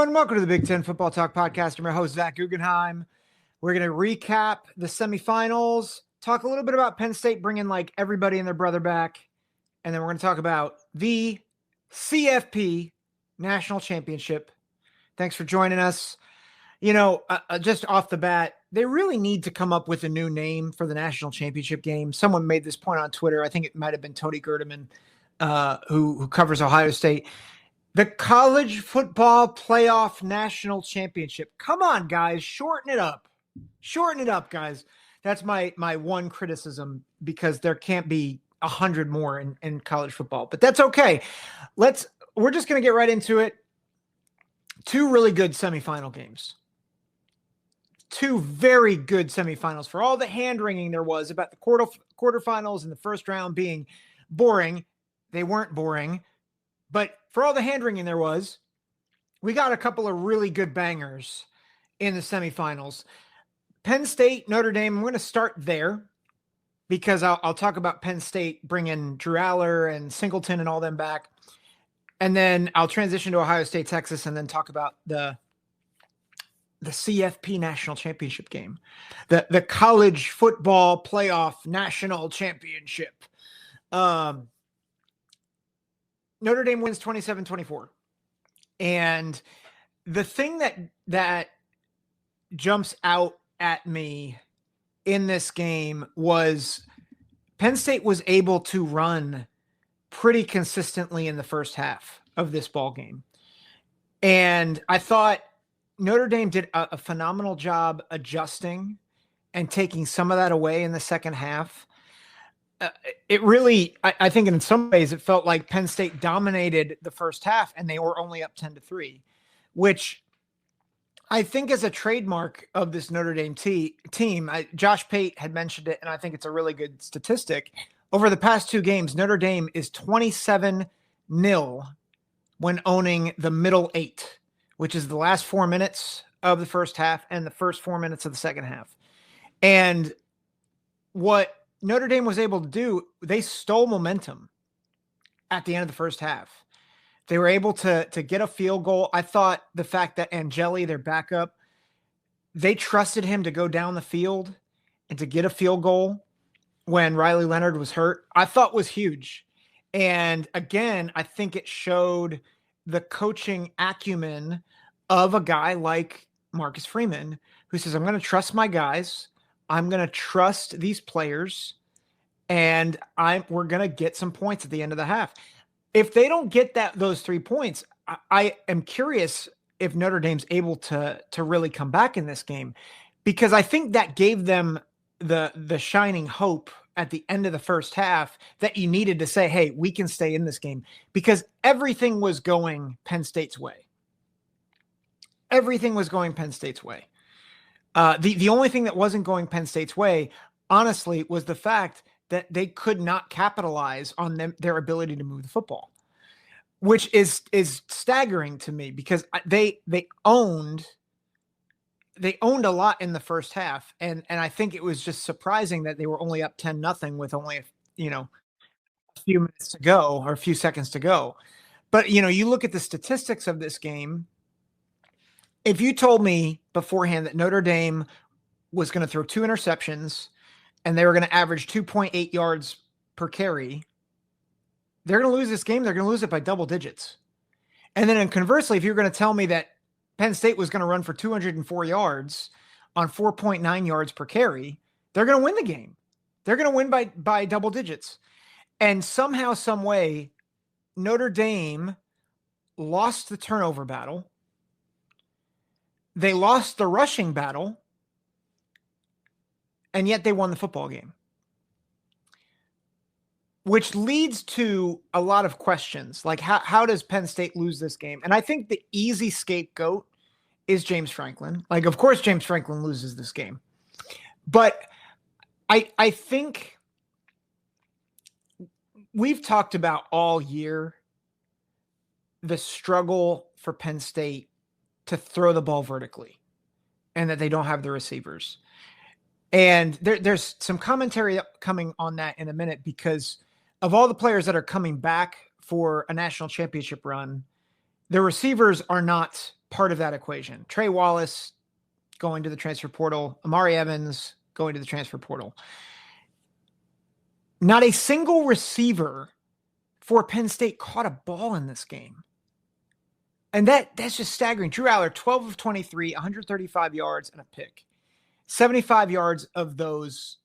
everyone. Welcome to the Big Ten Football Talk Podcast. I'm your host, Zach Guggenheim. We're going to recap the semifinals, talk a little bit about Penn State bringing like everybody and their brother back, and then we're going to talk about the CFP National Championship. Thanks for joining us. You know, just off the bat, they really need to come up with a new name for the National Championship game. Someone made this point on Twitter. I think it might have been Tony Gerdeman, who covers Ohio State. The College Football Playoff National Championship. Come on, guys. Shorten it up. Shorten it up, guys. That's my one criticism, because there can't be 100 more in college football. But that's okay. We're just going to get right into it. Two really good semifinal games. Two very good semifinals. For all the hand-wringing there was about the quarterfinals and the first round being boring, they weren't boring. But for all the hand-wringing there was, we got a couple of really good bangers in the semifinals. Penn State, Notre Dame, I'm going to start there because I'll talk about Penn State bringing Drew Aller and Singleton and all them back. And then I'll transition to Ohio State, Texas, and then talk about the CFP National Championship game, the College Football Playoff National Championship. Notre Dame wins 27-24. And the thing that jumps out at me in this game was Penn State was able to run pretty consistently in the first half of this ball game. And I thought Notre Dame did a phenomenal job adjusting and taking some of that away in the second half. It really, I think in some ways it felt like Penn State dominated the first half and they were only up 10-3, which I think is a trademark of this Notre Dame team. Josh Pate had mentioned it, and I think it's a really good statistic. Over the past two games, Notre Dame is 27-0 when owning the middle eight, which is the last 4 minutes of the first half and the first 4 minutes of the second half. And what Notre Dame was able to do, they stole momentum at the end of the first half. They were able to get a field goal. I thought the fact that Angeli, their backup, they trusted him to go down the field and to get a field goal when Riley Leonard was hurt, I thought was huge. And again, I think it showed the coaching acumen of a guy like Marcus Freeman, who says, I'm going to trust my guys. I'm going to trust these players, and we're going to get some points at the end of the half. If they don't get those 3 points, I am curious if Notre Dame's able to really come back in this game, because I think that gave them the shining hope at the end of the first half that you needed to say, hey, we can stay in this game, because everything was going Penn State's way. Everything was going Penn State's way. The only thing that wasn't going Penn State's way, honestly, was the fact that they could not capitalize on their ability to move the football, which is staggering to me, because they owned a lot in the first half. And I think it was just surprising that they were only up 10-0 with only, a few minutes to go, or a few seconds to go. But, you look at the statistics of this game. If you told me beforehand that Notre Dame was going to throw 2 interceptions and they were going to average 2.8 yards per carry, they're going to lose this game. They're going to lose it by double digits. And then conversely, if you're going to tell me that Penn State was going to run for 204 yards on 4.9 yards per carry, they're going to win the game. They're going to win by double digits. And somehow, some way, Notre Dame lost the turnover battle. They lost the rushing battle, and yet they won the football game, which leads to a lot of questions. Like, how does Penn State lose this game? And I think the easy scapegoat is James Franklin. Like, of course, James Franklin loses this game. But I think we've talked about all year the struggle for Penn State to throw the ball vertically, and that they don't have the receivers. And there's some commentary coming on that in a minute, because of all the players that are coming back for a national championship run, The receivers are not part of that equation. Trey Wallace going to the transfer portal, Amari Evans going to the transfer portal. Not a single receiver for Penn State caught a ball in this game. And that's just staggering. Drew Aller, 12 of 23, 135 yards and a pick. 75 yards of those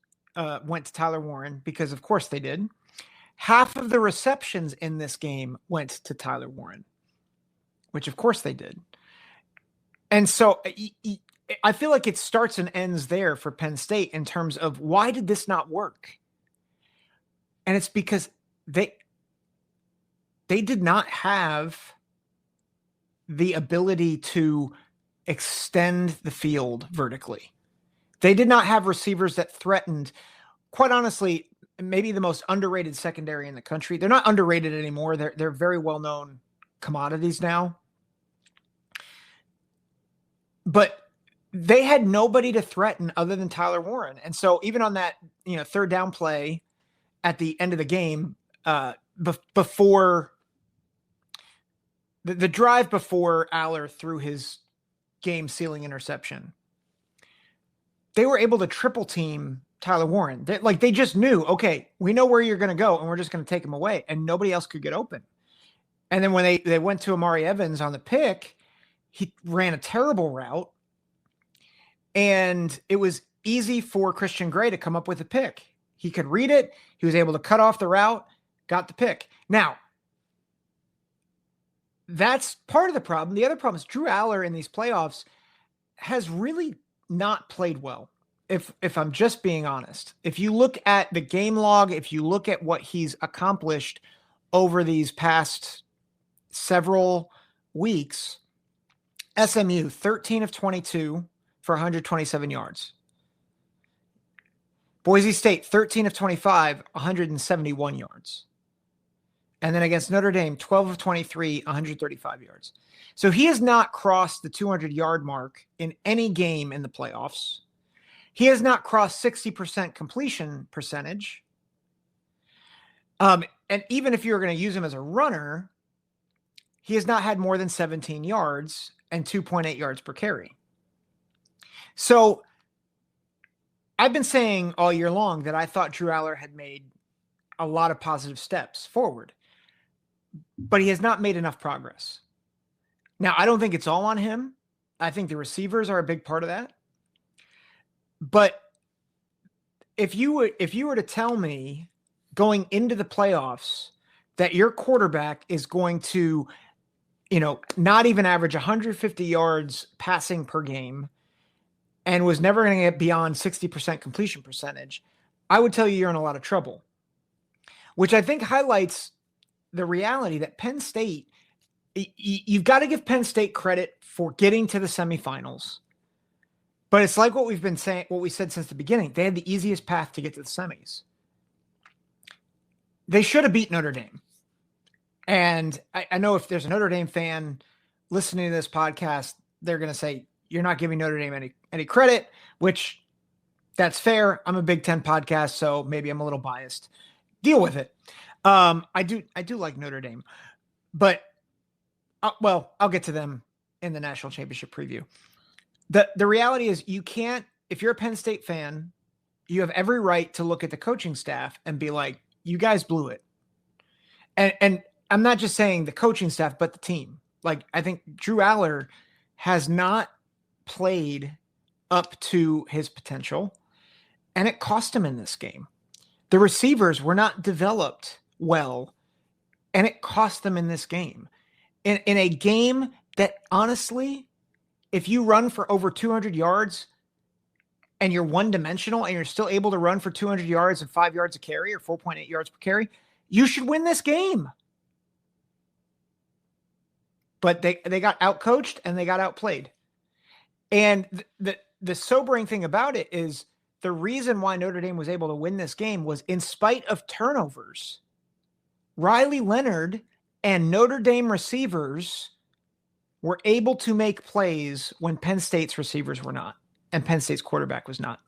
went to Tyler Warren because, of course, they did. Half of the receptions in this game went to Tyler Warren, which, of course, they did. And so I feel like it starts and ends there for Penn State in terms of why did this not work? And it's because they did not have the ability to extend the field vertically. They did not have receivers that threatened, quite honestly, maybe the most underrated secondary in the country. They're not underrated anymore. They're very well-known commodities now. But they had nobody to threaten other than Tyler Warren. And so even on that, third down play at the end of the game, before the drive before Aller threw his game-sealing interception, they were able to triple team Tyler Warren. They just knew, okay, we know where you're going to go, and we're just going to take him away, and nobody else could get open. And then when they went to Amari Evans on the pick, he ran a terrible route, and it was easy for Christian Gray to come up with a pick. He could read it. He was able to cut off the route, got the pick. Now, that's part of the problem. The other problem is Drew Aller in these playoffs has really not played well. If I'm just being honest, if you look at the game log, if you look at what he's accomplished over these past several weeks, SMU, 13 of 22 for 127 yards. Boise State, 13 of 25, 171 yards. And then against Notre Dame, 12 of 23, 135 yards. So he has not crossed the 200-yard mark in any game in the playoffs. He has not crossed 60% completion percentage. And even if you're going to use him as a runner, he has not had more than 17 yards and 2.8 yards per carry. So I've been saying all year long that I thought Drew Aller had made a lot of positive steps forward, but he has not made enough progress. Now, I don't think it's all on him. I think the receivers are a big part of that. But if you were to tell me going into the playoffs that your quarterback is going to, not even average 150 yards passing per game and was never going to get beyond 60% completion percentage, I would tell you you're in a lot of trouble, which I think highlights the reality that Penn State, you've got to give Penn State credit for getting to the semifinals. But it's like what we've been saying, what we said since the beginning. They had the easiest path to get to the semis. They should have beat Notre Dame. And I know if there's a Notre Dame fan listening to this podcast, they're going to say, you're not giving Notre Dame any credit, which that's fair. I'm a Big Ten podcast, so maybe I'm a little biased. Deal with it. I do like Notre Dame, but I'll get to them in the national championship preview. The reality is you can't, if you're a Penn State fan, you have every right to look at the coaching staff and be like, you guys blew it. And I'm not just saying the coaching staff, but the team. Like, I think Drew Aller has not played up to his potential, and it cost him in this game. The receivers were not developed well, and it cost them in this game. In a game that, honestly, if you run for over 200 yards and you're one-dimensional and you're still able to run for 200 yards and 5 yards a carry or 4.8 yards per carry, you should win this game. But they got outcoached and they got outplayed. And the sobering thing about it is the reason why Notre Dame was able to win this game was in spite of turnovers. Riley Leonard and Notre Dame receivers were able to make plays when Penn State's receivers were not, and Penn State's quarterback was not.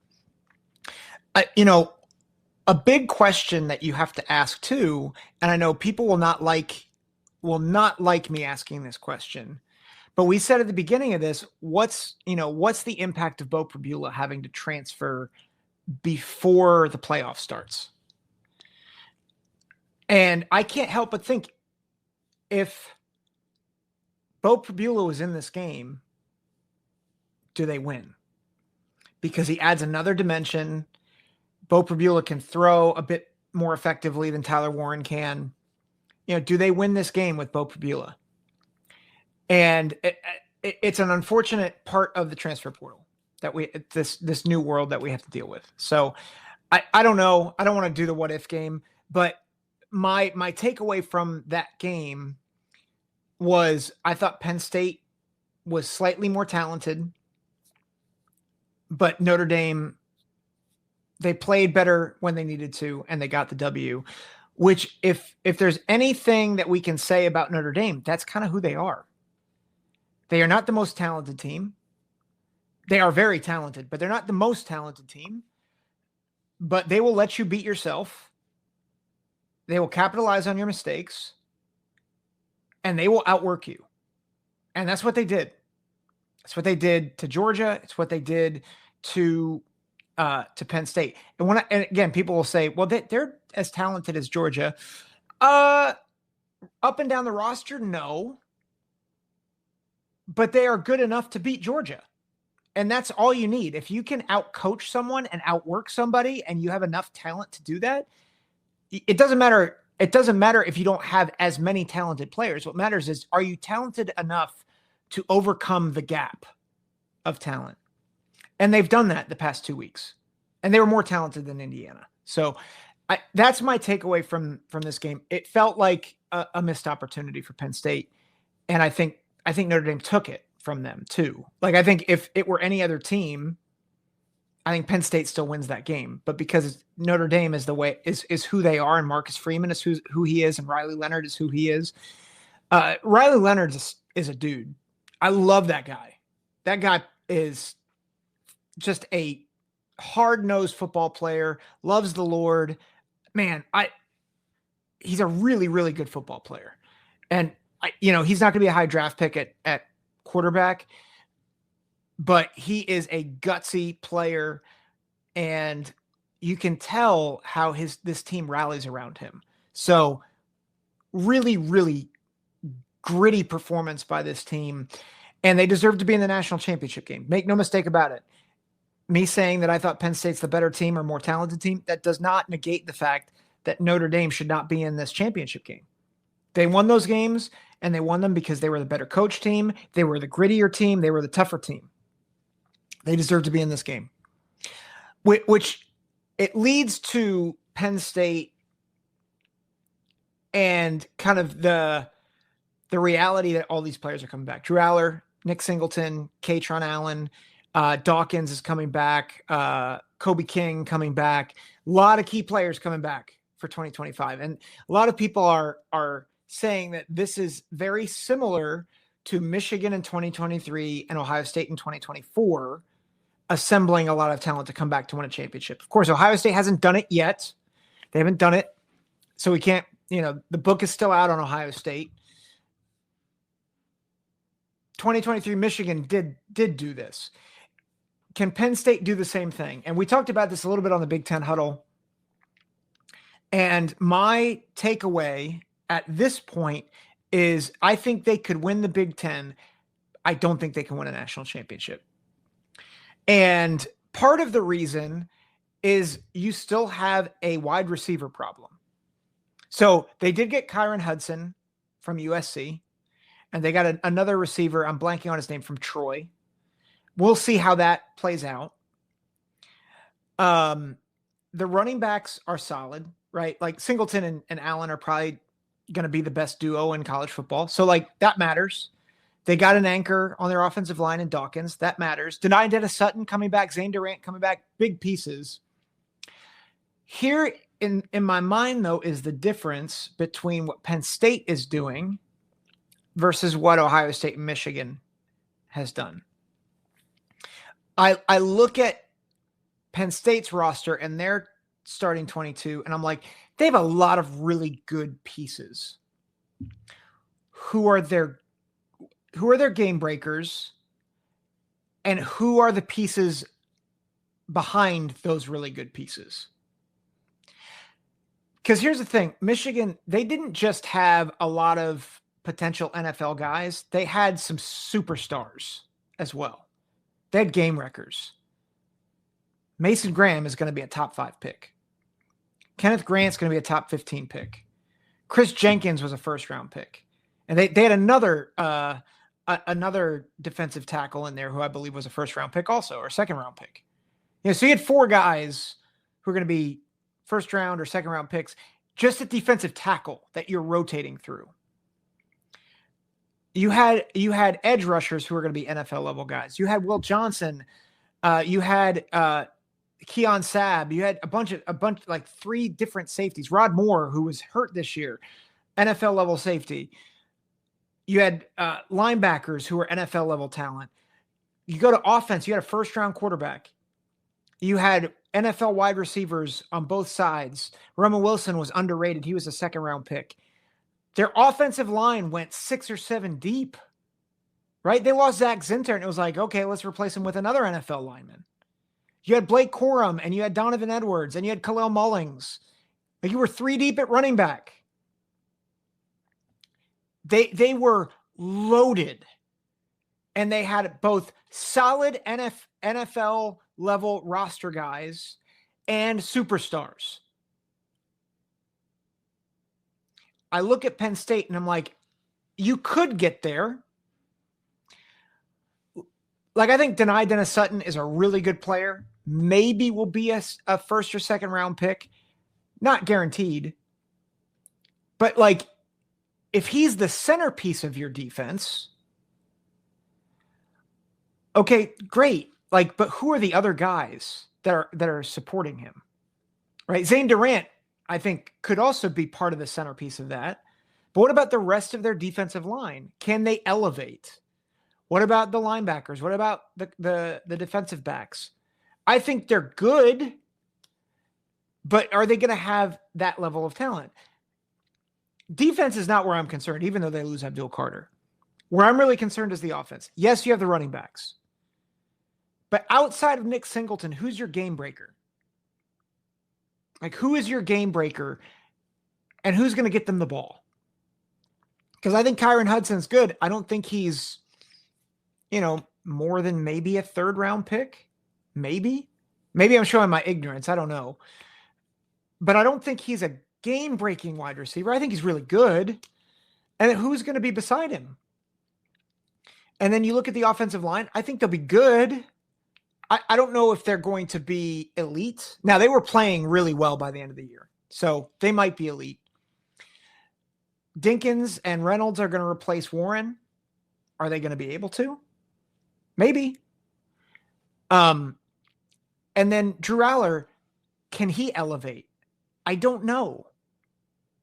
A big question that you have to ask too, and I know people will not like will not like me asking this question, but we said at the beginning of this, what's the impact of Bo Pribula having to transfer before the playoff starts? And I can't help but think, if Bo Pribula was in this game, do they win? Because he adds another dimension. Bo Pribula can throw a bit more effectively than Tyler Warren can. Do they win this game with Bo Pribula? And it's an unfortunate part of the transfer portal that this new world that we have to deal with. So I don't know. I don't want to do the what if game, but my takeaway from that game was I thought Penn State was slightly more talented, but Notre Dame, they played better when they needed to, and they got the W, which if there's anything that we can say about Notre Dame, that's kind of who they are. They are not the most talented team. They are very talented, but they're not the most talented team. But they will let you beat yourself. They will capitalize on your mistakes, and they will outwork you. And that's what they did. That's what they did to Georgia. It's what they did to Penn State. And again, people will say, well, they're as talented as Georgia. Up and down the roster, no. But they are good enough to beat Georgia. And that's all you need. If you can outcoach someone and outwork somebody, and you have enough talent to do that, it doesn't matter. It doesn't matter if you don't have as many talented players. What matters is, are you talented enough to overcome the gap of talent? And they've done that the past 2 weeks. And they were more talented than Indiana. So that's my takeaway from this game. It felt like a missed opportunity for Penn State. And I think Notre Dame took it from them too. Like, I think if it were any other team, I think Penn State still wins that game. But because Notre Dame is is who they are, and Marcus Freeman is who he is, and Riley Leonard is who he is. Riley Leonard is a dude. I love that guy. That guy is just a hard-nosed football player, loves the Lord. Man, he's a really, really good football player. And he's not going to be a high draft pick at quarterback, but he is a gutsy player, and you can tell how this team rallies around him. So really, really gritty performance by this team, and they deserve to be in the national championship game. Make no mistake about it. Me saying that I thought Penn State's the better team or more talented team, that does not negate the fact that Notre Dame should not be in this championship game. They won those games, and they won them because they were the better coach team. They were the grittier team. They were the tougher team. They deserve to be in this game, which it leads to Penn State and kind of the reality that all these players are coming back. Drew Aller, Nick Singleton, Katron Allen, Dawkins is coming back. Kobe King coming back. A lot of key players coming back for 2025. And a lot of people are saying that this is very similar to Michigan in 2023 and Ohio State in 2024, assembling a lot of talent to come back to win a championship. Of course, Ohio State hasn't done it yet. They haven't done it. So we can't, the book is still out on Ohio State. 2023 Michigan did do this. Can Penn State do the same thing? And we talked about this a little bit on the Big Ten Huddle. And my takeaway at this point is I think they could win the Big Ten. I don't think they can win a national championship. And part of the reason is you still have a wide receiver problem. So they did get Kyron Hudson from USC, and they got another receiver. I'm blanking on his name, from Troy. We'll see how that plays out. The running backs are solid, right? Like Singleton and Allen are probably going to be the best duo in college football. So that matters. They got an anchor on their offensive line in Dawkins. That matters. Denai Dennis Sutton coming back. Zane Durant coming back. Big pieces. Here in my mind, though, is the difference between what Penn State is doing versus what Ohio State and Michigan has done. I look at Penn State's roster and their starting 22, and I'm like, they have a lot of really good pieces. who are their game breakers and who are the pieces behind those really good pieces. Because here's the thing, Michigan, they didn't just have a lot of potential NFL guys. They had some superstars as well. They had game wreckers. Mason Graham is going to be a top 5 pick. Kenneth Grant's going to be a top 15 pick. Chris Jenkins was a first-round pick. And they had another defensive tackle in there who I believe was a first-round pick also, or second-round pick. So you had 4 guys who are going to be first-round or second-round picks just at defensive tackle that you're rotating through. You had edge rushers who are going to be NFL-level guys. You had Will Johnson. You had Keon Sabb. You had a bunch like 3 different safeties. Rod Moore, who was hurt this year, NFL-level safety. You had linebackers who were NFL-level talent. You go to offense, you had a first-round quarterback. You had NFL wide receivers on both sides. Roman Wilson was underrated. He was a second-round pick. Their offensive line went 6 or 7 deep, right? They lost Zach Zinter, and it was like, okay, let's replace him with another NFL lineman. You had Blake Corum, and you had Donovan Edwards, and you had Khalil Mullings. Like, you were 3 deep at running back. They were loaded, and they had both solid NFL level roster guys and superstars. I look at Penn State and I'm like, you could get there. Like, I think Denai Dennis Sutton is a really good player. Maybe will be a first or second round pick. Not guaranteed. But like, if he's the centerpiece of your defense, okay, great. Like, but who are the other guys that are supporting him? Right? Zane Durant, I think, could also be part of the centerpiece of that. But what about the rest of their defensive line? Can they elevate? What about the linebackers? What about the defensive backs? I think they're good, but are they going to have that level of talent? Defense is not where I'm concerned, even though they lose Abdul Carter. Where I'm really concerned is the offense. Yes, you have the running backs. But outside of Nick Singleton, who's your game breaker? Like, who is your game breaker and who's going to get them the ball? Because I think Kyron Hudson's good. I don't think he's, more than maybe a 3rd round pick. Maybe I'm showing my ignorance. I don't know. But I don't think he's a game-breaking wide receiver. I think he's really good. And who's going to be beside him? And then you look at the offensive line. I think they'll be good. I don't know if they're going to be elite. Now, they were playing really well by the end of the year, so they might be elite. Dinkins and Reynolds are going to replace Warren. Are they going to be able to? Maybe. And then Drew Aller, can he elevate? I don't know.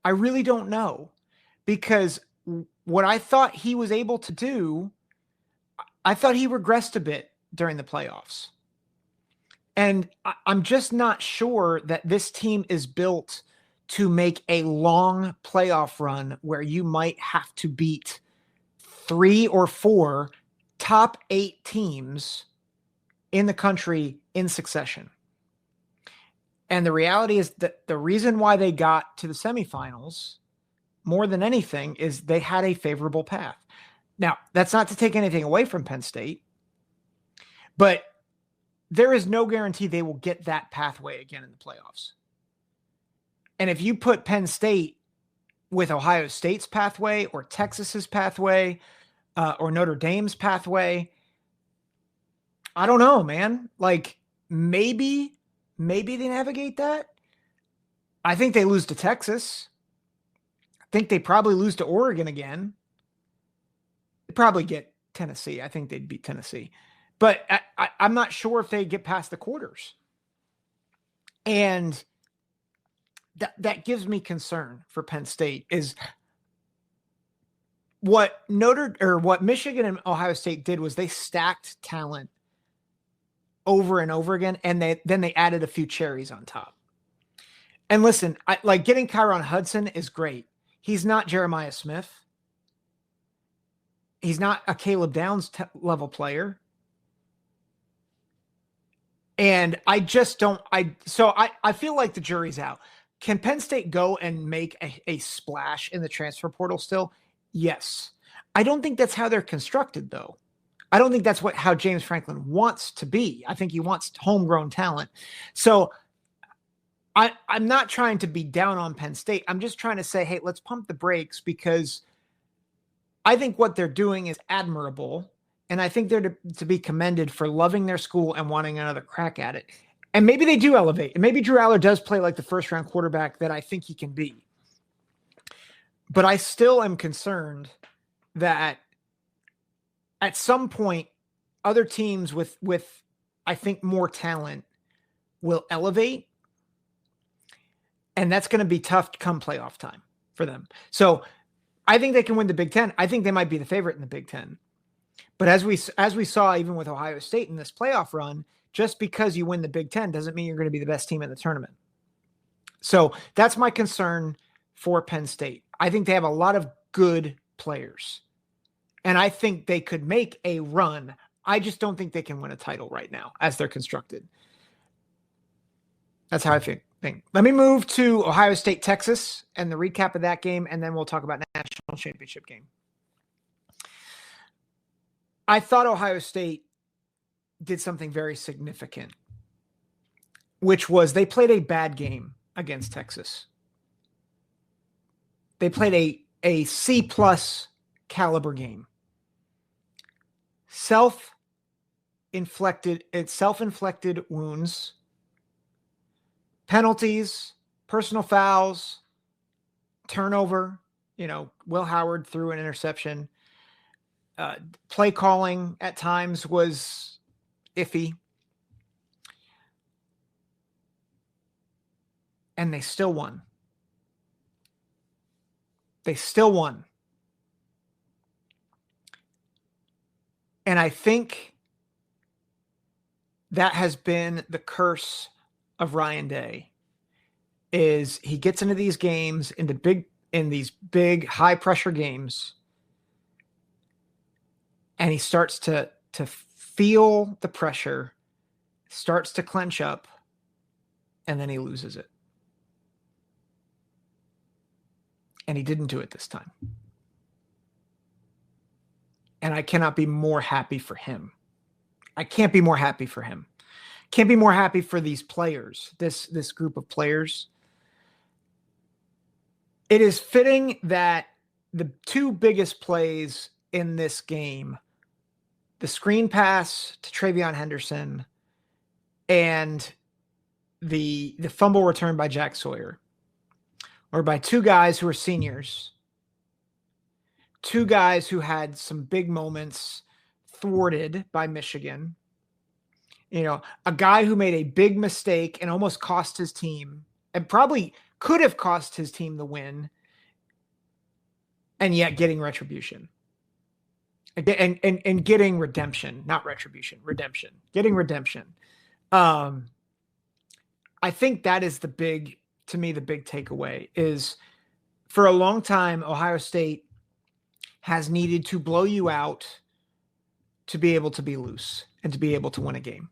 I really don't know, because what I thought he was able to do, I thought he regressed a bit during the playoffs. And I'm just not sure that this team is built to make a long playoff run where you might have to beat 3 or 4 top 8 teams in the country in succession. And the reality is that the reason why they got to the semifinals more than anything is they had a favorable path. Now, that's not to take anything away from Penn State, but there is no guarantee they will get that pathway again in the playoffs. And if you put Penn State with Ohio State's pathway or Texas's pathway or Notre Dame's pathway, I don't know, man. Like, maybe they navigate that. I think they lose to Texas. I think they probably lose to Oregon again. They probably get Tennessee. I think they'd beat Tennessee. But I'm not sure if they get past the quarters. And that gives me concern for Penn State is what Michigan and Ohio State did was they stacked talent over and over again, and then they added a few cherries on top. And listen, like getting Kyron Hudson is great. He's not Jeremiah Smith. He's not a Caleb Downs level player. And I just don't, I feel like the jury's out. Can Penn State go and make a splash in the transfer portal still? Yes. I don't think that's how they're constructed, though. I don't think that's how James Franklin wants to be. I think he wants homegrown talent. So I'm not trying to be down on Penn State. I'm just trying to say, hey, let's pump the brakes, because I think what they're doing is admirable. And I think they're to be commended for loving their school and wanting another crack at it. And maybe they do elevate. And maybe Drew Aller does play like the first-round quarterback that I think he can be. But I still am concerned that at some point, other teams with I think, more talent will elevate. And that's going to be tough come playoff time for them. So I think they can win the Big Ten. I think they might be the favorite in the Big Ten. But as we saw, even with Ohio State in this playoff run, just because you win the Big Ten doesn't mean you're going to be the best team in the tournament. So that's my concern for Penn State. I think they have a lot of good players, and I think they could make a run. I just don't think they can win a title right now as they're constructed. That's how I think. Let me move to Ohio State, Texas, and the recap of that game, and then we'll talk about national championship game. I thought Ohio State did something very significant, which was they played a bad game against Texas. They played a C-plus caliber game. Self-inflicted wounds, penalties, personal fouls, turnover. Will Howard threw an interception. Play calling at times was iffy. And they still won. And I think that has been the curse of Ryan Day, is he gets into these games, in these big high pressure games, and he starts to feel the pressure, starts to clench up, and then he loses it. And he didn't do it this time. And I cannot be more happy for him. I can't be more happy for him. Can't be more happy for these players, this group of players. It is fitting that the two biggest plays in this game, the screen pass to Travion Henderson and the fumble return by Jack Sawyer, or by two guys who are seniors, two guys who had some big moments thwarted by Michigan. A guy who made a big mistake and almost cost his team, and probably could have cost his team the win, and yet getting retribution. And getting redemption, not retribution, redemption. Getting redemption. I think that is the big takeaway is, for a long time, Ohio State has needed to blow you out to be able to be loose and to be able to win a game,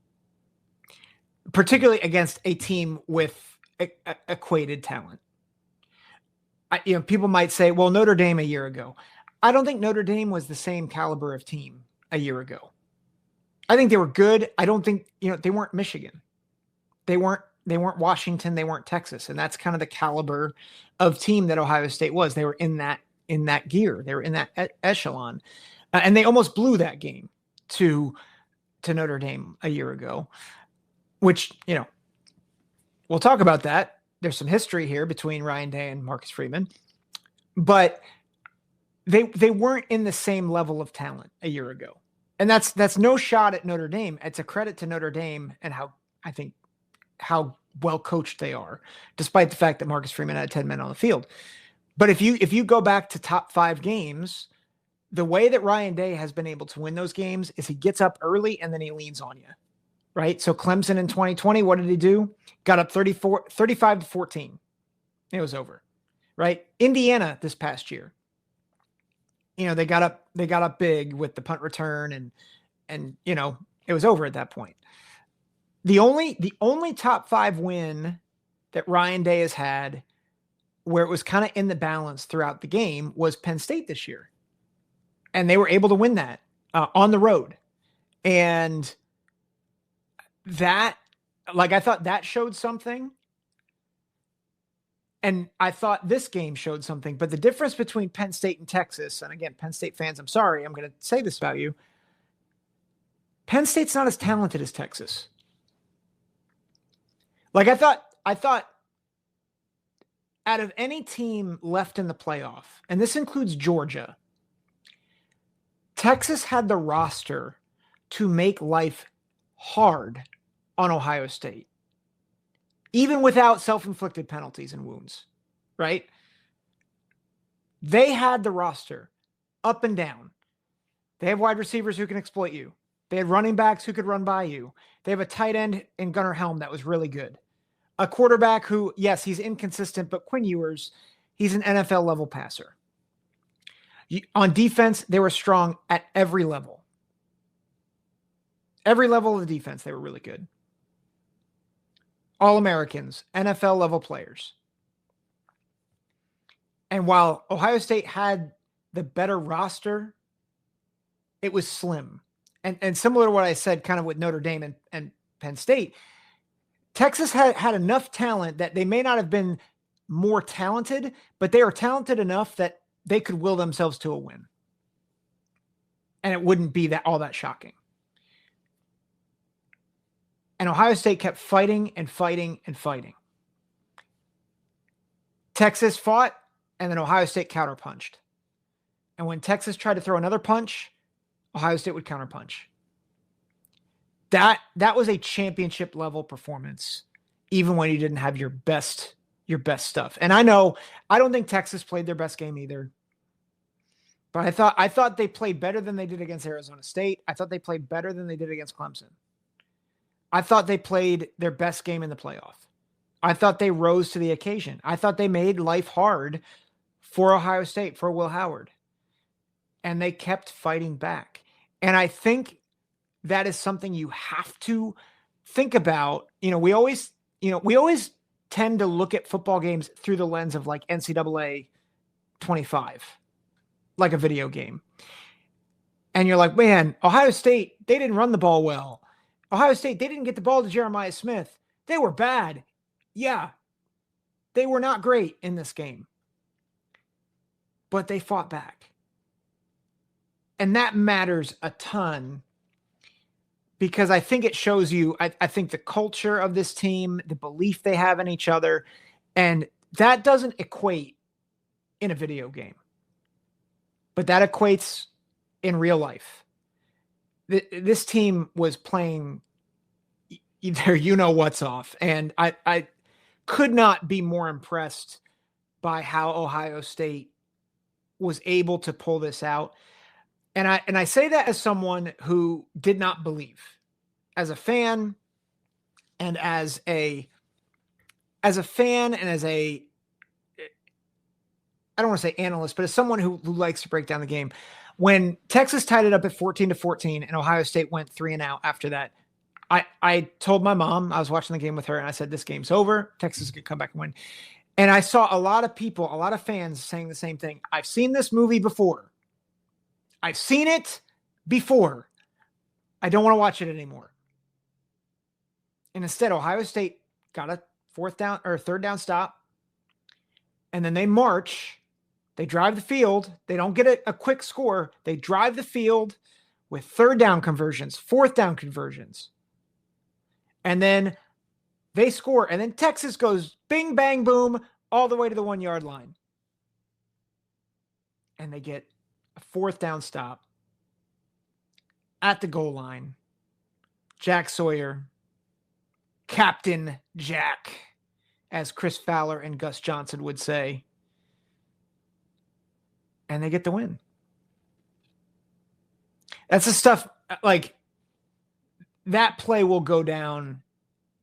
particularly against a team with equated talent. People might say, well, Notre Dame a year ago. I don't think Notre Dame was the same caliber of team a year ago. I think they were good. I don't think, they weren't Michigan. They weren't Washington. They weren't Texas. And that's kind of the caliber of team that Ohio State was. They were in that gear. They were in that echelon. And they almost blew that game to Notre Dame a year ago, which, we'll talk about that. There's some history here between Ryan Day and Marcus Freeman, but they weren't in the same level of talent a year ago. And that's no shot at Notre Dame. It's a credit to Notre Dame and how well coached they are, despite the fact that Marcus Freeman had 10 men on the field. But if you go back to top 5 games, the way that Ryan Day has been able to win those games is he gets up early and then he leans on you, right? So Clemson in 2020, what did he do? Got up 35-14. It was over, right? Indiana this past year, they got up big with the punt return and it was over at that point. The only top 5 win that Ryan Day has had where it was kind of in the balance throughout the game was Penn State this year. And they were able to win that on the road. And that, I thought that showed something. And I thought this game showed something. But the difference between Penn State and Texas, and again, Penn State fans, I'm sorry, I'm going to say this about you. Penn State's not as talented as Texas. I thought out of any team left in the playoff, and this includes Georgia, Texas had the roster to make life hard on Ohio State, even without self-inflicted penalties and wounds, right? They had the roster up and down. They have wide receivers who can exploit you. They had running backs who could run by you. They have a tight end in Gunnar Helm that was really good. A quarterback who, yes, he's inconsistent, but Quinn Ewers, he's an NFL-level passer. On defense, they were strong at every level. Every level of the defense, they were really good. All-Americans, NFL-level players. And while Ohio State had the better roster, it was slim. And similar to what I said kind of with Notre Dame and Penn State, Texas had enough talent that they may not have been more talented, but they are talented enough that they could will themselves to a win. And it wouldn't be all that shocking. And Ohio State kept fighting and fighting and fighting. Texas fought, and then Ohio State counterpunched. And when Texas tried to throw another punch, Ohio State would counterpunch. That was a championship level performance, even when you didn't have your best stuff. And I don't think Texas played their best game either. But I thought they played better than they did against Arizona State. I thought they played better than they did against Clemson. I thought they played their best game in the playoff. I thought they rose to the occasion. I thought they made life hard for Ohio State, for Will Howard. And they kept fighting back. And I think that is something you have to think about. We always tend to look at football games through the lens of NCAA 25, like a video game. And you're like, man, Ohio State, they didn't run the ball well. Ohio State, they didn't get the ball to Jeremiah Smith. They were bad. Yeah, they were not great in this game. But they fought back. And that matters a ton because I think it shows you, I think the culture of this team, the belief they have in each other, and that doesn't equate in a video game. But that equates in real life. This team was playing their what's off. And I could not be more impressed by how Ohio State was able to pull this out. And I say that as someone who did not believe, as a fan and as a fan and as I don't want to say analyst, but as someone who likes to break down the game. When Texas tied it up at 14-14 and Ohio State went 3-and-out after that, I told my mom, I was watching the game with her, and I said, this game's over. Texas could come back and win. And I saw a lot of people, a lot of fans saying the same thing. I've seen this movie before. I've seen it before. I don't want to watch it anymore. And instead, Ohio State got a third down stop. And then they march. They drive the field. They don't get a quick score. They drive the field with third down conversions, fourth down conversions. And then they score. And then Texas goes bing, bang, boom, all the way to the 1-yard line. And they get a fourth down stop at the goal line. Jack Sawyer, Captain Jack, as Chris Fowler and Gus Johnson would say. And they get the win. That's the stuff, that play will go down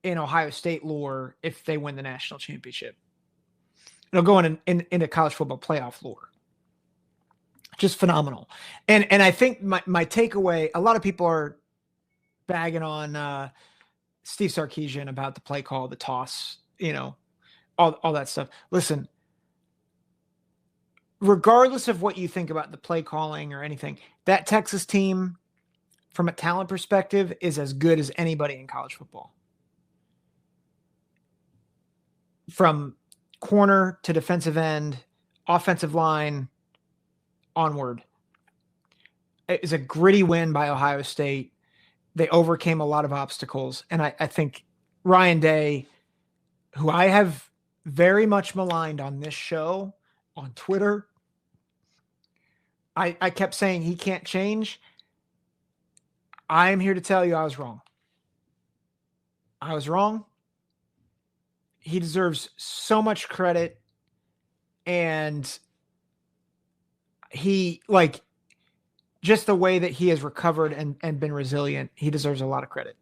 in Ohio State lore if they win the national championship. It'll go into college football playoff lore. Just phenomenal. And I think my takeaway, a lot of people are bagging on Steve Sarkisian about the play call, the toss, all that stuff. Listen, regardless of what you think about the play calling or anything, that Texas team, from a talent perspective, is as good as anybody in college football. From corner to defensive end, offensive line, onward. It was a gritty win by Ohio State. They overcame a lot of obstacles. And I think Ryan Day, who I have very much maligned on this show, on Twitter, I kept saying he can't change. I'm here to tell you I was wrong. I was wrong. He deserves so much credit. And he, just the way that he has recovered and been resilient, he deserves a lot of credit.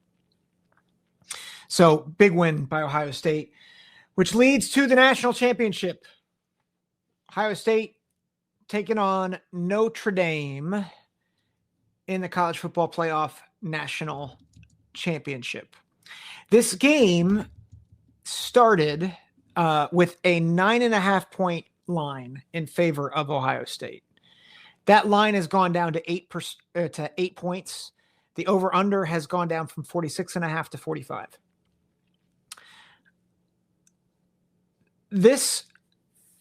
So big win by Ohio State, which leads to the national championship. Ohio State taking on Notre Dame in the college football playoff national championship. This game started with a 9.5 point line in favor of Ohio State. That line has gone down to 8 points. The over-under has gone down from 46.5 to 45. This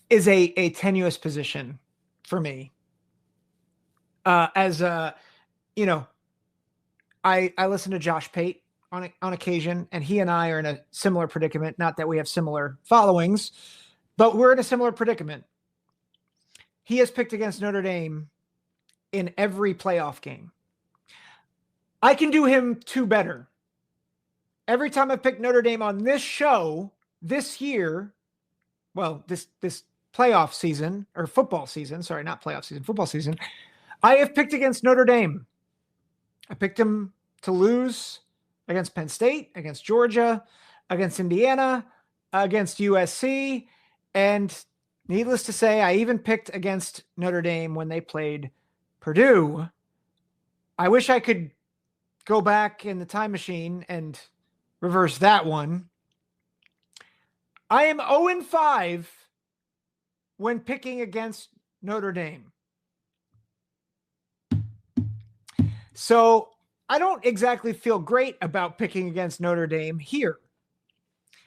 is a tenuous position for me. I listen to Josh Pate on occasion, and he and I are in a similar predicament. Not that we have similar followings, but we're in a similar predicament. He has picked against Notre Dame in every playoff game. I can do him two better. Every time I've picked Notre Dame on this show this year, this playoff season, or football season, sorry, not playoff season, football season, I have picked against Notre Dame. I picked him to lose against Penn State, against Georgia, against Indiana, against USC, and needless to say, I even picked against Notre Dame when they played Purdue. I wish I could go back in the time machine and reverse that one. I am 0-5 when picking against Notre Dame. So I don't exactly feel great about picking against Notre Dame here,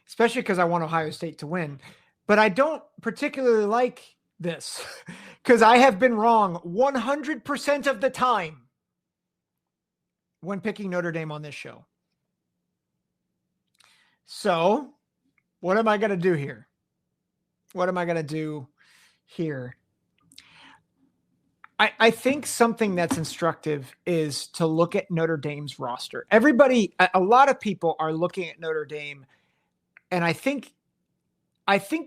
especially because I want Ohio State to win. But I don't particularly like this because I have been wrong 100% of the time when picking Notre Dame on this show. So what am I going to do here? I think something that's instructive is to look at Notre Dame's roster. A lot of people are looking at Notre Dame, and I think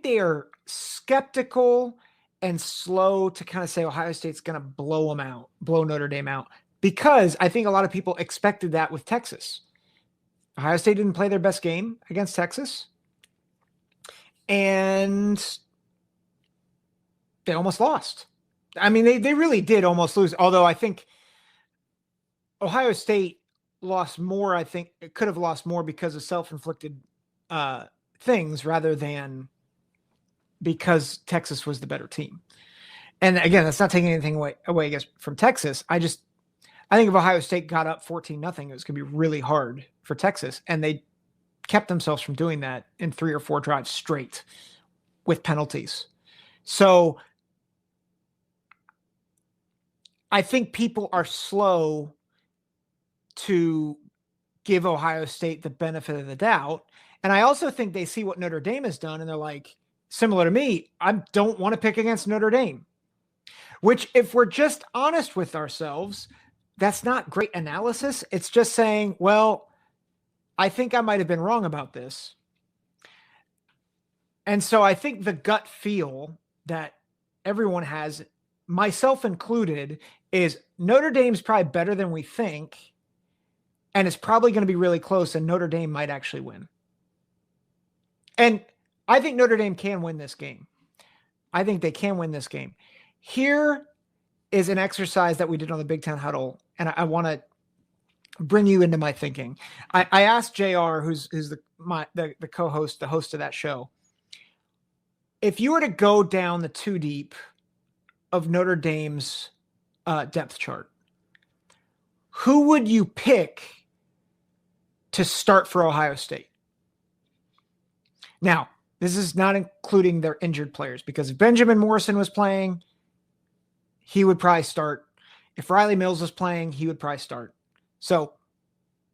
they are skeptical and slow to kind of say Ohio State's going to blow Notre Dame out, because I think a lot of people expected that with Texas. Ohio State didn't play their best game against Texas, and they almost lost. I mean, they really did almost lose, although I think Ohio State lost more. I think it could have lost more because of self-inflicted things rather than because Texas was the better team. And again, that's not taking anything away I guess, from Texas. I think if Ohio State got up 14-0, it was going to be really hard for Texas. And they kept themselves from doing that in 3 or 4 drives straight with penalties. So I think people are slow to give Ohio State the benefit of the doubt. And I also think they see what Notre Dame has done, and they're like, similar to me, I don't want to pick against Notre Dame. Which, if we're just honest with ourselves, that's not great analysis. It's just saying, well, I think I might have been wrong about this. And so I think the gut feel that everyone has, myself included, is Notre Dame's probably better than we think, and it's probably going to be really close, and Notre Dame might actually win. And I think Notre Dame can win this game. I think they can win this game. Here is an exercise that we did on the Big Ten Huddle, and I want to bring you into my thinking. I asked JR, who's the co-host, the host of that show, if you were to go down the two deep of Notre Dame's depth chart, who would you pick to start for Ohio State? Now, this is not including their injured players, because if Benjamin Morrison was playing, he would probably start. If Riley Mills was playing, he would probably start. So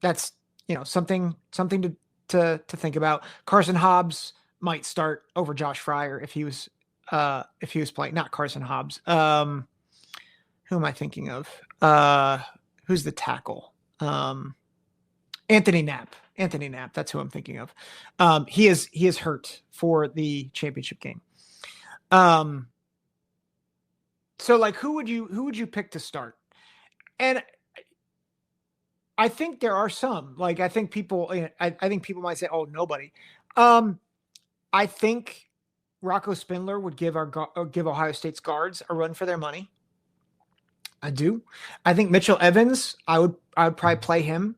that's, something to think about. Carson Hobbs might start over Josh Fryer if he was playing. Not Carson Hobbs. Who am I thinking of? Who's the tackle? Anthony Knapp. Anthony Knapp. That's who I'm thinking of. He is hurt for the championship game. So like, who would you pick to start? And I think there are some, like, I think people might say, oh, nobody. I think Rocco Spindler would give Ohio State's guards a run for their money. I do. I think Mitchell Evans, I would probably play him.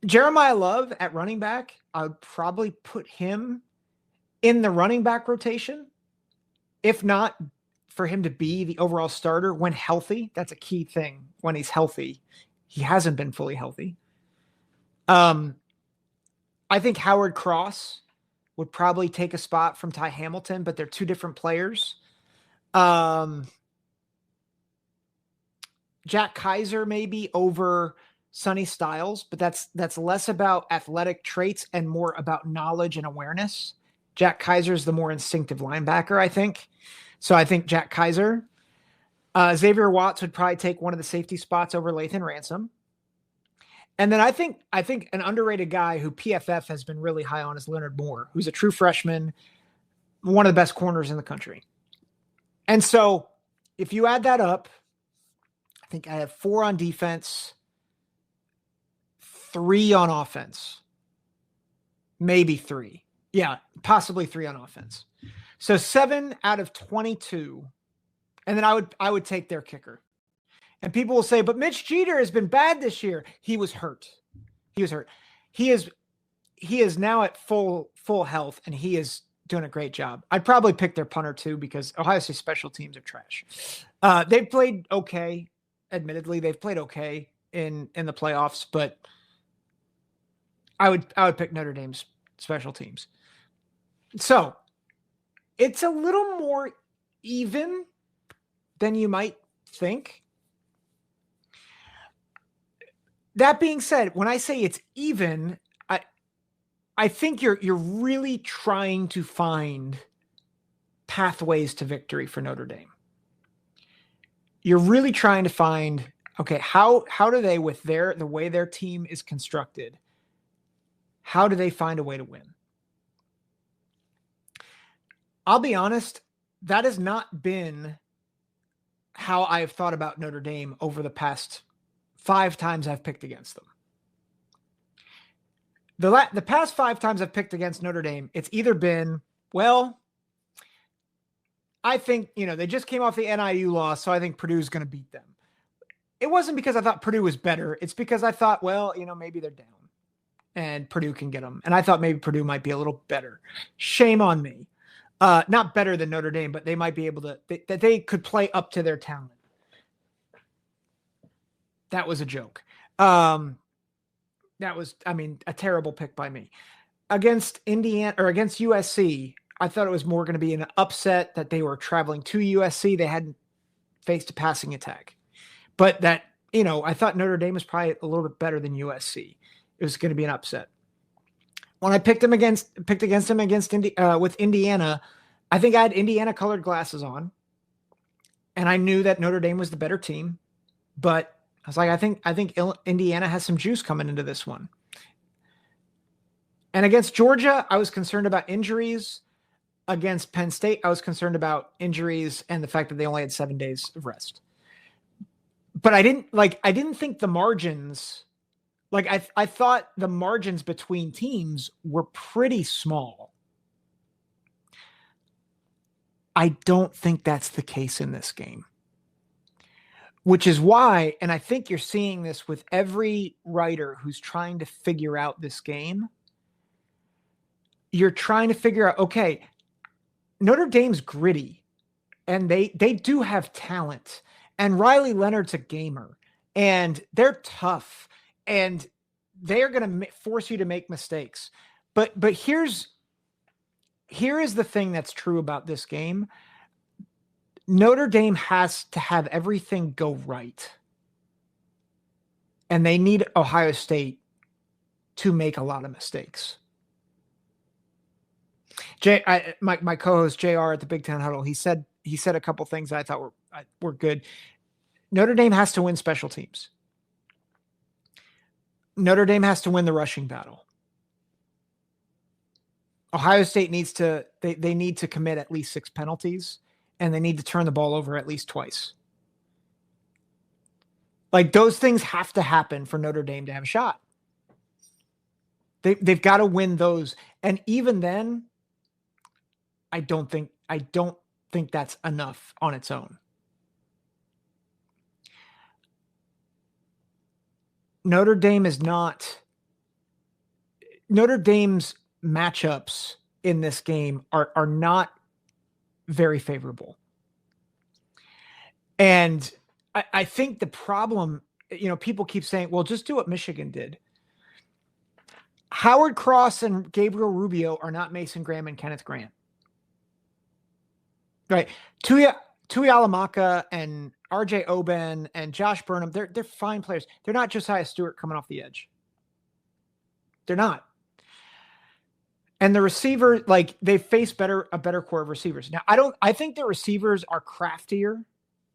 Jeremiah Love at running back, I would probably put him in the running back rotation. If not, for him to be the overall starter when healthy. That's a key thing. When he's healthy, he hasn't been fully healthy. I think Howard Cross would probably take a spot from Ty Hamilton, but they're two different players. Jack Kaiser maybe over Sonny Styles, but that's less about athletic traits and more about knowledge and awareness. Jack Kaiser is the more instinctive linebacker, I think. So I think Jack Kaiser. Xavier Watts would probably take one of the safety spots over Lathan Ransom. And then I think an underrated guy who PFF has been really high on is Leonard Moore, who's a true freshman, one of the best corners in the country. And so if you add that up, I think I have 4 on defense, 3 on offense, maybe 3. Yeah, possibly 3 on offense. So 7 out of 22. And then I would take their kicker. And people will say, but Mitch Jeter has been bad this year. He was hurt. He is now at full health, and he is doing a great job. I'd probably pick their punter too, because Ohio State special teams are trash. They've played okay. Admittedly, they've played okay in the playoffs, but I would pick Notre Dame's special teams. So it's a little more even than you might think. That being said, when I say it's even, I think you're really trying to find pathways to victory for Notre Dame. You're really trying to find, okay, how do they, with the way their team is constructed, how do they find a way to win? I'll be honest, that has not been how I've thought about Notre Dame over the past 5 times I've picked against them. The past 5 times I've picked against Notre Dame, it's either been, well, I think, they just came off the NIU loss, so I think Purdue's going to beat them. It wasn't because I thought Purdue was better. It's because I thought, well, maybe they're down and Purdue can get them. And I thought maybe Purdue might be a little better. Shame on me. Not better than Notre Dame, but they might be able to, that they could play up to their talent. That was a joke. That was, a terrible pick by me. Against Indiana, or against USC, I thought it was more going to be an upset that they were traveling to USC. They hadn't faced a passing attack. But that, I thought Notre Dame was probably a little bit better than USC. It was going to be an upset. When I picked against them with Indiana, I think I had Indiana colored glasses on, and I knew that Notre Dame was the better team. But I was like, I think Indiana has some juice coming into this one. And against Georgia, I was concerned about injuries. Against Penn State, I was concerned about injuries and the fact that they only had 7 days of rest. But I didn't think the margins. I thought the margins between teams were pretty small. I don't think that's the case in this game. which is why, and I think you're seeing this with every writer who's trying to figure out this game. You're trying to figure out, okay, Notre Dame's gritty, and they do have talent, and Riley Leonard's a gamer, and they're tough, and they are going to force you to make mistakes. But here is the thing that's true about this game. Notre Dame has to have everything go right. And they need Ohio State to make a lot of mistakes. My co-host JR at the Big Ten Huddle, he said a couple things that I thought were good. Notre Dame has to win special teams. Notre Dame has to win the rushing battle. Ohio State needs to they need to commit at least 6 penalties, and they need to turn the ball over at least twice. Like, those things have to happen for Notre Dame to have a shot. They've got to win those. And even then, I don't think that's enough on its own. Notre Dame's matchups in this game are not very favorable. And I think the problem, people keep saying, well, just do what Michigan did. Howard Cross and Gabriel Rubio are not Mason Graham and Kenneth Grant. Right. Tuya Alamaka and RJ Oben and Josh Burnham, they're fine players. They're not Josiah Stewart coming off the edge. They're not. And the receiver, they face a better core of receivers. Now, I think the receivers are craftier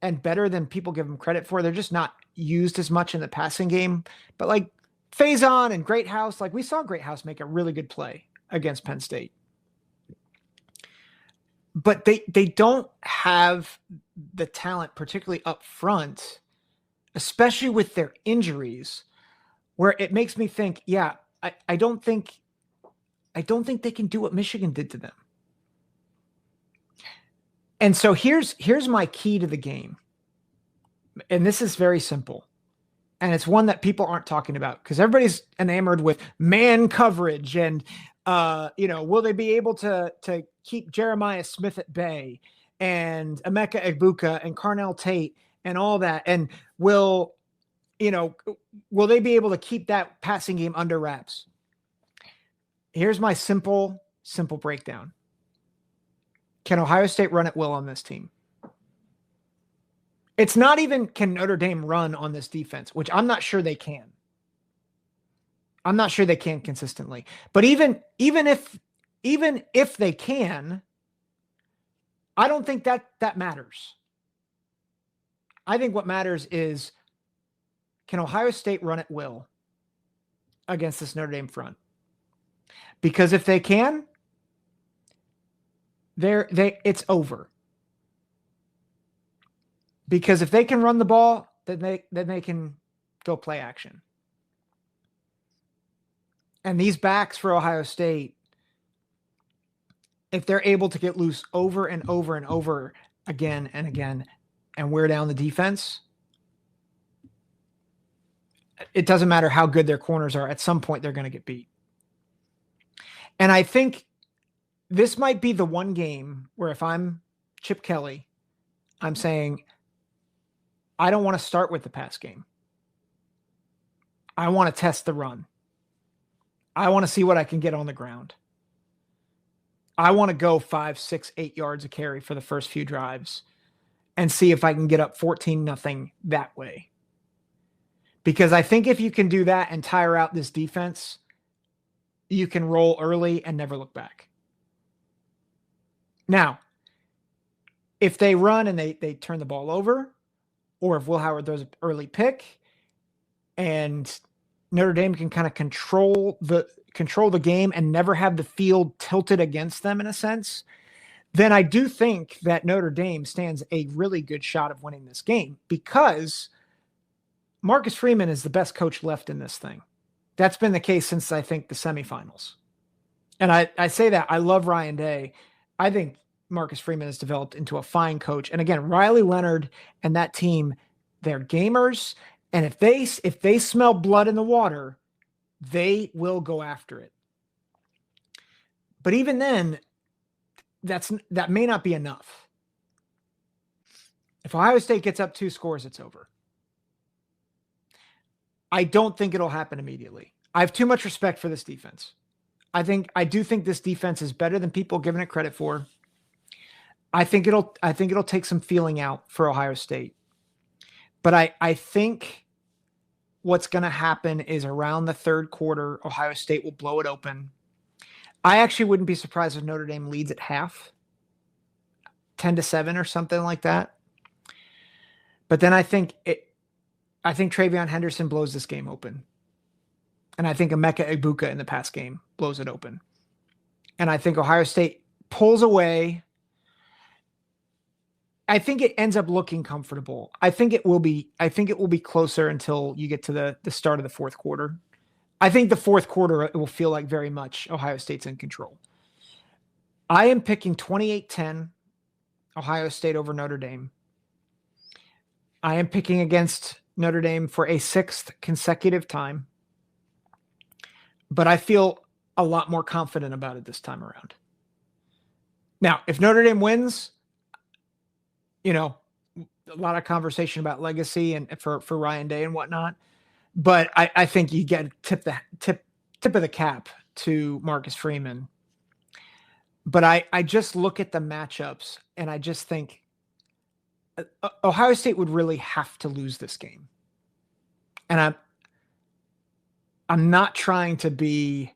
and better than people give them credit for. They're just not used as much in the passing game. But Faison and Greathouse, we saw Greathouse make a really good play against Penn State. But they don't have the talent, particularly up front, especially with their injuries, where it makes me think, I don't think they can do what Michigan did to them. And so here's my key to the game. And this is very simple. And it's one that people aren't talking about because everybody's enamored with man coverage and, will they be able to keep Jeremiah Smith at bay and Emeka Egbuka and Carnell Tate and all that? And will they be able to keep that passing game under wraps? Here's my simple breakdown. Can Ohio State run at will on this team? It's not even can Notre Dame run on this defense, which I'm not sure they can. I'm not sure they can consistently. But even if they can, I don't think that matters. I think what matters is, can Ohio State run at will against this Notre Dame front? Because if they can, it's over. Because if they can run the ball, then they can go play action. And these backs for Ohio State, if they're able to get loose over and over and over again and again and wear down the defense, it doesn't matter how good their corners are. At some point, they're going to get beat. And I think this might be the one game where if I'm Chip Kelly, I'm saying, I don't want to start with the pass game. I want to test the run. I want to see what I can get on the ground. I want to go 5, 6, 8 yards a carry for the first few drives and see if I can get up 14-0 that way. Because I think if you can do that and tire out this defense, you can roll early and never look back. Now, if they run and they turn the ball over, or if Will Howard throws an early pick and Notre Dame can kind of control the game and never have the field tilted against them in a sense, then I do think that Notre Dame stands a really good shot of winning this game because Marcus Freeman is the best coach left in this thing. That's been the case since, I think, the semifinals. And I say that. I love Ryan Day. I think Marcus Freeman has developed into a fine coach. And again, Riley Leonard and that team, They're gamers, and if they smell blood in the water, they will go after it. But even then, that may not be enough. If Ohio State gets up 2 scores, it's over. I don't think it'll happen immediately. I have too much respect for this defense. I do think this defense is better than people giving it credit for. I think it'll take some feeling out for Ohio State. But I think what's going to happen is around the third quarter, Ohio State will blow it open. I actually wouldn't be surprised if Notre Dame leads at half, 10-7 or something like that. But then I think TreVeyon Henderson blows this game open. And I think Emeka Egbuka in the past game blows it open. And I think Ohio State pulls away. I think it ends up looking comfortable. I think it will be closer until you get to the start of the fourth quarter. I think the fourth quarter, it will feel like very much Ohio State's in control. I am picking 28-10 Ohio State over Notre Dame. I am picking against Notre Dame for a 6th consecutive time. But I feel a lot more confident about it this time around. Now, if Notre Dame wins, a lot of conversation about legacy and for Ryan Day and whatnot. But I think you get tip of the cap to Marcus Freeman. But I just look at the matchups and I just think Ohio State would really have to lose this game. And I'm not trying to be.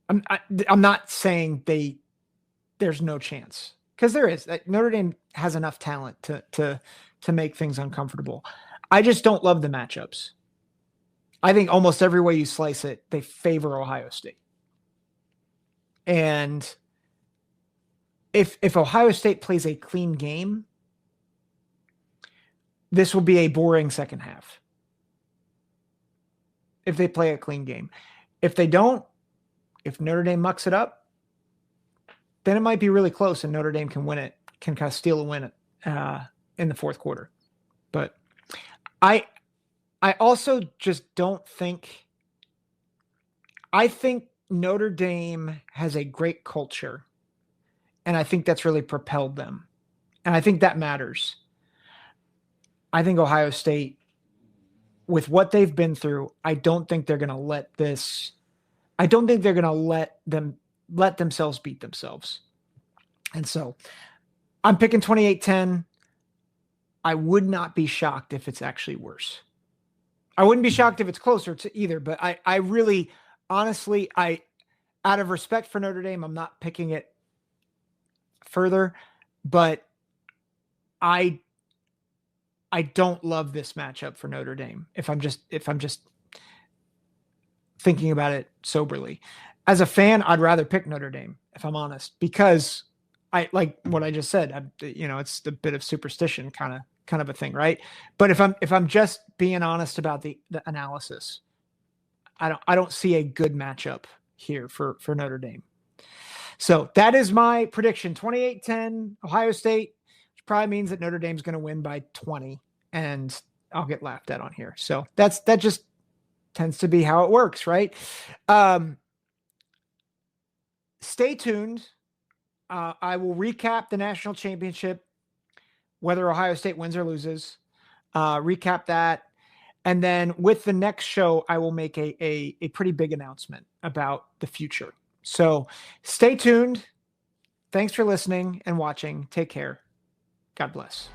I'm not saying there's no chance, because there is. Notre Dame has enough talent to make things uncomfortable. I just don't love the matchups. I think almost every way you slice it, they favor Ohio State. And if Ohio State plays a clean game, this will be a boring second half. If they play a clean game. If they don't, if Notre Dame mucks it up, then it might be really close and Notre Dame can win it, can kind of steal a win in the fourth quarter. But I also just don't think – I think Notre Dame has a great culture, and I think that's really propelled them. And I think that matters. I think Ohio State – with what they've been through, I don't think they're going to let this. I don't think they're going to let themselves beat themselves. And so I'm picking 28-10. I would not be shocked if it's actually worse. I wouldn't be shocked if it's closer to either, but I really, honestly, out of respect for Notre Dame, I'm not picking it further, but I don't love this matchup for Notre Dame. If I'm just thinking about it soberly, as a fan, I'd rather pick Notre Dame, if I'm honest, because I like what I just said. It's a bit of superstition kind of a thing, right? But if I'm just being honest about the analysis, I don't see a good matchup here for Notre Dame. So that is my prediction: 28-10 Ohio State. Probably means that Notre Dame's going to win by 20, and I'll get laughed at on here. So that just tends to be how it works, right? Stay tuned. I will recap the national championship, whether Ohio State wins or loses. Recap that. And then with the next show, I will make a pretty big announcement about the future. So stay tuned. Thanks for listening and watching. Take care. God bless.